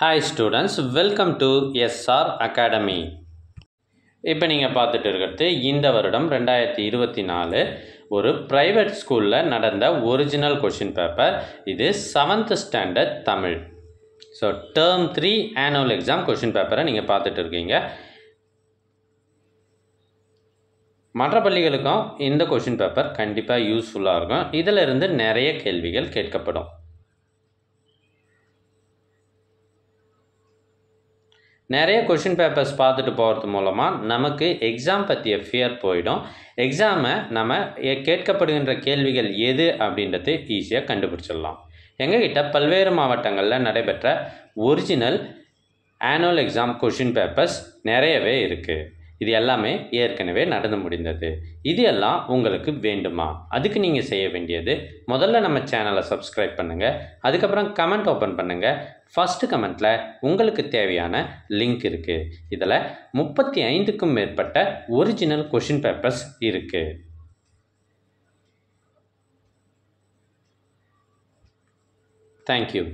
Hi students, welcome to SR academy. இப்போ நீங்கள் பார்த்துட்டு இருக்கிறது இந்த வருடம் 2024 ஒரு ப்ரைவேட் ஸ்கூலில் நடந்த ஒரிஜினல் கொஷின் பேப்பர். இது 7th standard Tamil. So term 3 annual exam question பேப்பரை நீங்கள் பார்த்துட்டு இருக்கீங்க. மற்ற பள்ளிகளுக்கும் இந்த கொஷின் பேப்பர் கண்டிப்பாக யூஸ்ஃபுல்லாக இருக்கும். இதிலிருந்து நிறைய கேள்விகள் கேட்கப்படும். நிறைய கொஷின் பேப்பர்ஸ் பார்த்துட்டு போகிறது மூலமாக நமக்கு எக்ஸாம் பற்றிய ஃபியர் போயிடும். எக்ஸாமை நம்ம கேட்கப்படுகின்ற கேள்விகள் எது அப்படின்றது ஈஸியாக கண்டுபிடிச்சிடலாம். எங்ககிட்ட பல்வேறு மாவட்டங்களில் நடைபெற்ற original annual exam question papers நிறையவே இருக்குது. இது எல்லாமே ஏற்கனவே நடந்து முடிந்தது. இது எல்லாம் உங்களுக்கு வேண்டுமா? அதுக்கு நீங்கள் செய்ய வேண்டியது, முதல்ல நம்ம சேனலை சப்ஸ்கிரைப் பண்ணுங்கள். அதுக்கப்புறம் கமெண்ட் ஓப்பன் பண்ணுங்கள். ஃபஸ்ட்டு கமெண்ட்டில் உங்களுக்கு தேவையான லிங்க் இருக்குது. இதில் 35க்கும் மேற்பட்ட ஒரிஜினல் கொஷின் பேப்பர்ஸ் இருக்குது. தேங்க்யூ.